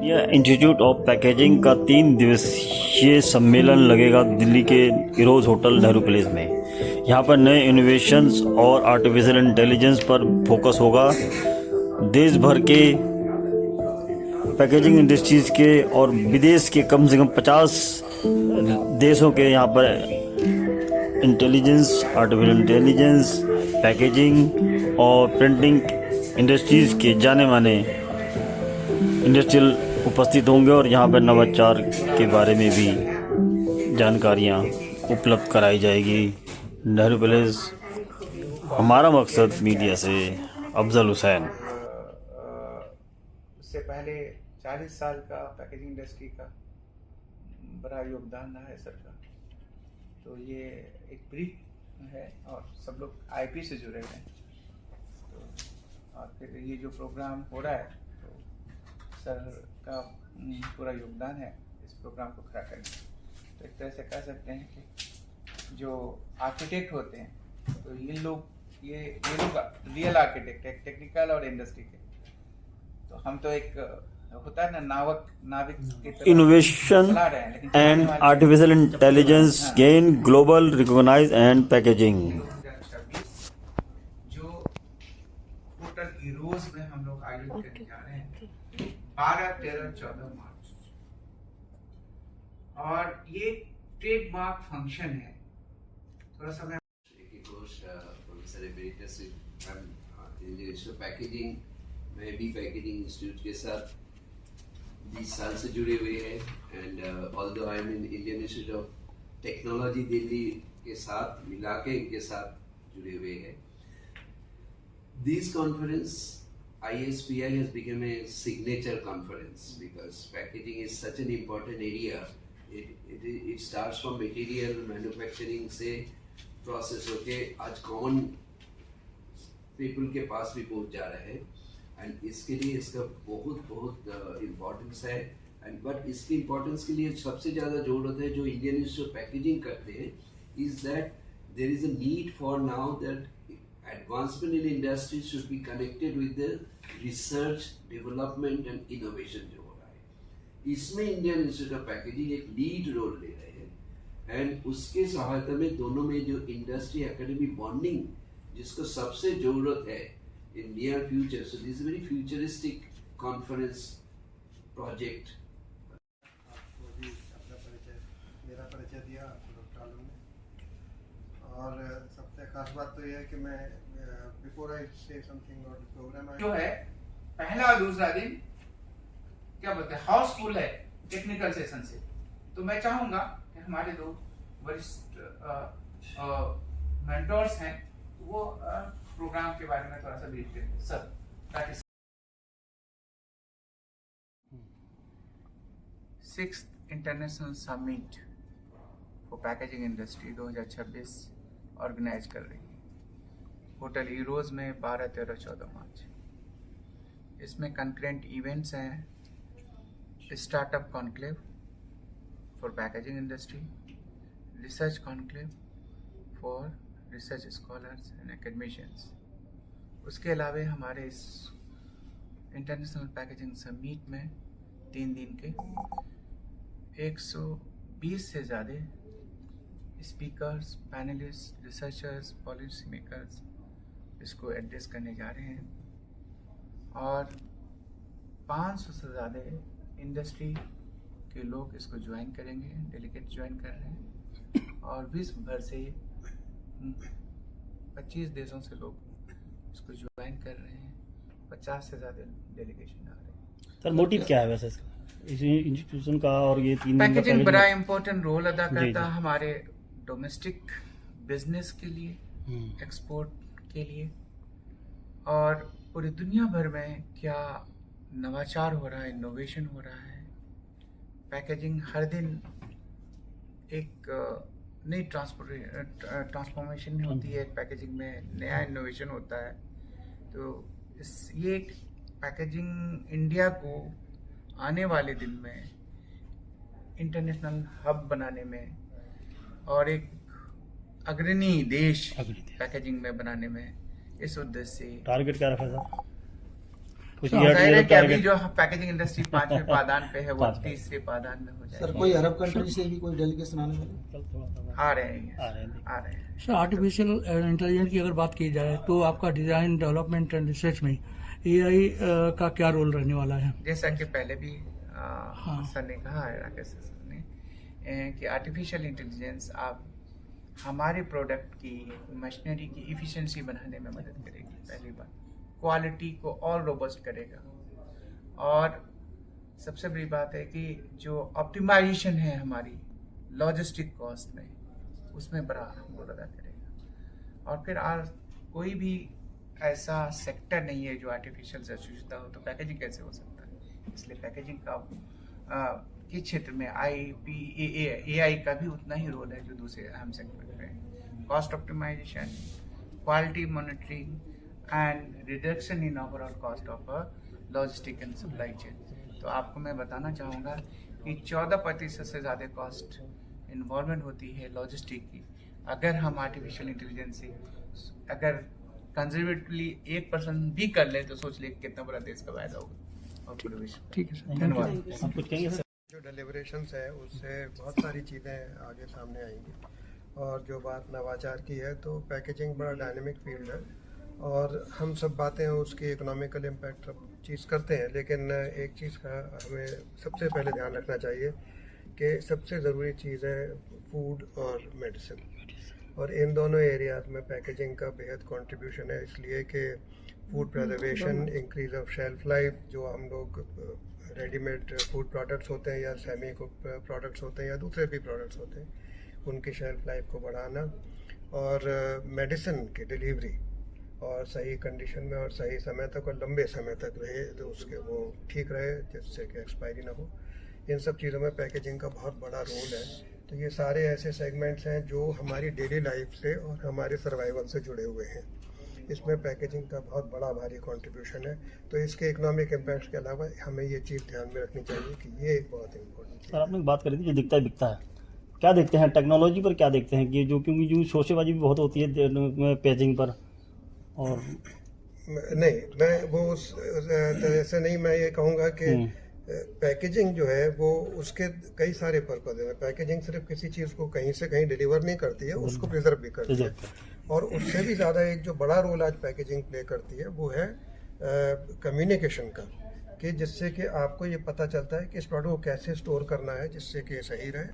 India institute of packaging का 3 दिवसीय सम्मेलन लगेगा दिल्ली के इरोज होटल नेहरू प्लेस में। यहाँ पर नए इनोवेशंस और आर्टिफिशियल इंटेलिजेंस पर फोकस होगा। देश भर के पैकेजिंग इंडस्ट्रीज के और विदेश के कम से कम 50 देशों के यहाँ पर इंटेलिजेंस, आर्टिफिशियल इंटेलिजेंस, पैकेजिंग और प्रिंटिंग इंडस्ट्रीज के जाने माने इंडस्ट्रियल उपस्थित होंगे और यहाँ पर नवाचार के बारे में भी जानकारियाँ उपलब्ध कराई जाएगी। नेहरू पैलेस, हमारा मकसद मीडिया से। अफजल हुसैन। उससे पहले 40 साल का पैकेजिंग इंडस्ट्री का बड़ा योगदान रहा है सर का। तो ये एक ब्रीफ है और सब लोग आईपी से जुड़े हुए हैं। तो और फिर ये जो प्रोग्राम हो रहा है तो सर का पूरा योगदान है इस प्रोग्राम को खड़ा करने में। तो एक तरह से कह सकते हैं कि जो आर्किटेक्ट होते हैं तो ये लोग रियल आर्किटेक्ट है, टेक्निकल और इंडस्ट्री के। तो हम तो एक होता है ना नाविक की तरह innovation and artificial intelligence gain global recognize and packaging. जो होटल इरोज में हम लोग आयोजित करने जा रहे हैं 12, 13, 14 मार्च। और ये ट्रेडमार्क फंक्शन है। थोड़ा सा मैं पैकेजिंग में भी पैकेजिंग इंस्टीट्यूट के साथ 20 साल से जुड़े हुए हैं। And although I am in Indian institute of technology Delhi के साथ मिला के इनके साथ जुड़े हुए हैं। This conference ISPI has become a signature conference because packaging is such an important area. It starts from material manufacturing से process होके आज common people के पास भी पहुंच जा रहा है। एंड इसके लिए इसका बहुत इम्पोर्टेंस है। एंड बट इसकी इम्पोर्टेंस के लिए सबसे ज़्यादा जरूरत है जो इंडियन इंस्टीट्यूट ऑफ पैकेजिंग करते हैं is that there is a need for now that advancement in industry should be connected with the research, development and innovation जो हो रहा है। इसमें इंडियन इंस्टीट्यूट ऑफ पैकेजिंग एक लीड रोल ले रहे हैं। एंड उसके सहायता में दोनों में जो इंडस्ट्री एकेडमी बॉन्डिंग जिसको सबसे जरूरत है in near future, so this is very futuristic conference project. आपको भी अपना परिचय, मेरा परिचय दिया आपको डॉक्टर आलम ने। और सबसे खास बात तो यह है कि मैं बिफोर आई से समथिंग और प्रोग्राम जो है पहला और दूसरा दिन क्या बोलते हैं हाउसफुल है टेक्निकल सेशन से। तो मैं चाहूंगा कि हमारे दो वरिष्ठ मेंटर्स हैं वो प्रोग्राम के बारे में थोड़ा सा ब्रीफ करेंगे। Sir that is 6th international summit for packaging industry 2026 organise कर रही है होटल इरोज में 12, 13, 14 मार्च। इसमें कंकरेंट इवेंट्स हैं startup conclave for packaging industry, research conclave for research scholars and academicians. उसके अलावा हमारे इस इंटरनेशनल पैकेजिंग समिट में 3 दिन के 120 से ज़्यादा speakers, panelist, researchers, policy makers इसको एड्रेस करने जा रहे हैं। और 500 से ज़्यादा इंडस्ट्री के लोग इसको ज्वाइन करेंगे, डेलीगेट ज्वाइन कर रहे हैं। और विश्व भर से 25 देशों से लोग इसको ज्वाइन कर रहे हैं। 50 से ज़्यादा डेलीगेशन आ रहे हैं। सर मोटिव क्या है वैसे इस इंस्टीट्यूशन का? और ये 3 दिन का पैकेजिंग बड़ा इम्पोर्टेंट रोल अदा करता है हमारे डोमेस्टिक बिजनेस के लिए, एक्सपोर्ट के लिए। और पूरी दुनिया भर में क्या नवाचार हो रहा है, इनोवेशन हो रहा है। पैकेजिंग हर दिन एक नई ट्रांसफॉर्मेशन होती है, पैकेजिंग में नया इनोवेशन होता है। तो ये पैकेजिंग इंडिया को आने वाले दिन में इंटरनेशनल हब बनाने में और एक अग्रणी देश पैकेजिंग में बनाने में इस उद्देश्य से टारगेट क्या रखा था? कुछ जाहिर है कि अभी टारगेट जो पैकेजिंग इंडस्ट्री 5वें पायदान पे है वो 3रे पायदान में हो सर जाएगी। कोई अरब कंट्री से भी कोई डेलीगेशन आने वाले? आ रहे हैं आ रहे हैं। आ रहे हैं। सर आर्टिफिशियल इंटेलिजेंस की अगर बात की जाए तो आपका डिज़ाइन डेवलपमेंट एंड रिसर्च में एआई का क्या रोल रहने वाला है? जैसा कि पहले भी सर ने कहा है, राकेश सर ने, कि आर्टिफिशियल इंटेलिजेंस आप हमारे प्रोडक्ट की मशीनरी की इफिशिएंसी बढ़ाने में मदद करेगी। पहली बात, क्वालिटी को और रोबस्ट करेगा, और सबसे बड़ी बात है कि जो ऑप्टिमाइजेशन है हमारी लॉजिस्टिक कॉस्ट में, उसमें बड़ा रोल अदा करेगा। और फिर कोई भी ऐसा सेक्टर नहीं है जो आर्टिफिशियल से जूझता हो, तो पैकेजिंग कैसे हो सकता है? इसलिए पैकेजिंग का के क्षेत्र में AI का भी उतना ही रोल है जो दूसरे अहम सेक्टर में है। Cost optimisation, quality monitoring and reduction in overall cost of logistic and supply chain. तो आपको मैं बताना चाहूँगा कि 14% से ज़्यादा कॉस्ट इन्वॉल्वमेंट होती है लॉजिस्टिक की। अगर हम आर्टिफिशियल इंटेलिजेंस से अगर कंजर्वेटिवली 1% भी कर ले तो सोच ले कितना बड़ा देश का फायदा होगा और पूरे विश्व। ठीक है सर, धन्यवाद। आप कुछ कहेंगे सर? जो डेलिब्रेशंस है उससे बहुत सारी चीज़ें आगे सामने आएंगी। और जो बात नवाचार की है, तो पैकेजिंग बड़ा डायनेमिक फील्ड है और हम सब बातें उसकी इकोनॉमिकल इम्पैक्ट चीज़ करते हैं, लेकिन एक चीज़ का हमें सबसे पहले ध्यान रखना चाहिए कि सबसे ज़रूरी चीज़ है फूड और मेडिसिन, और इन दोनों एरियाज में पैकेजिंग का बेहद कंट्रीब्यूशन है। इसलिए कि food preservation, increase of shelf life, जो हम लोग रेडीमेड फूड प्रोडक्ट्स होते हैं या सेमी कुक प्रोडक्ट्स होते हैं या दूसरे भी प्रोडक्ट्स होते हैं, उनकी शेल्फ लाइफ को बढ़ाना, और मेडिसिन की डिलीवरी और सही कंडीशन में और सही समय तक और लंबे समय तक रहे, तो उसके वो ठीक रहे जिससे कि एक्सपायरी ना हो। इन सब चीज़ों में पैकेजिंग का बहुत बड़ा रोल है। तो ये सारे ऐसे सेगमेंट्स हैं जो हमारी डेली लाइफ से और हमारे सर्वाइवल से जुड़े हुए हैं। इसमें पैकेजिंग का बहुत बड़ा भारी कंट्रीब्यूशन है। तो इसके इकोनॉमिक इम्पैक्ट के अलावा हमें ये चीज़ ध्यान में रखनी चाहिए कि ये एक बहुत इम्पोर्टेंट चीज़ सर आपने बात करी थी जो दिखता है बिकता है, क्या देखते हैं टेक्नोलॉजी पर? क्या देखते हैं कि जो, क्योंकि जो शोशेबाजी भी बहुत होती है पैकेजिंग पर, और नहीं, मैं वो उस तरह से नहीं, मैं ये कहूँगा कि पैकेजिंग जो है वो उसके कई सारे पर्पज है। पैकेजिंग सिर्फ किसी चीज़ को कहीं से कहीं डिलीवर नहीं करती है, उसको प्रिजर्व भी करती है। और उससे भी ज़्यादा एक जो बड़ा रोल आज पैकेजिंग प्ले करती है वो है कम्युनिकेशन का, कि जिससे कि आपको ये पता चलता है कि इस प्रोडक्ट को कैसे स्टोर करना है जिससे कि ये सही रहे।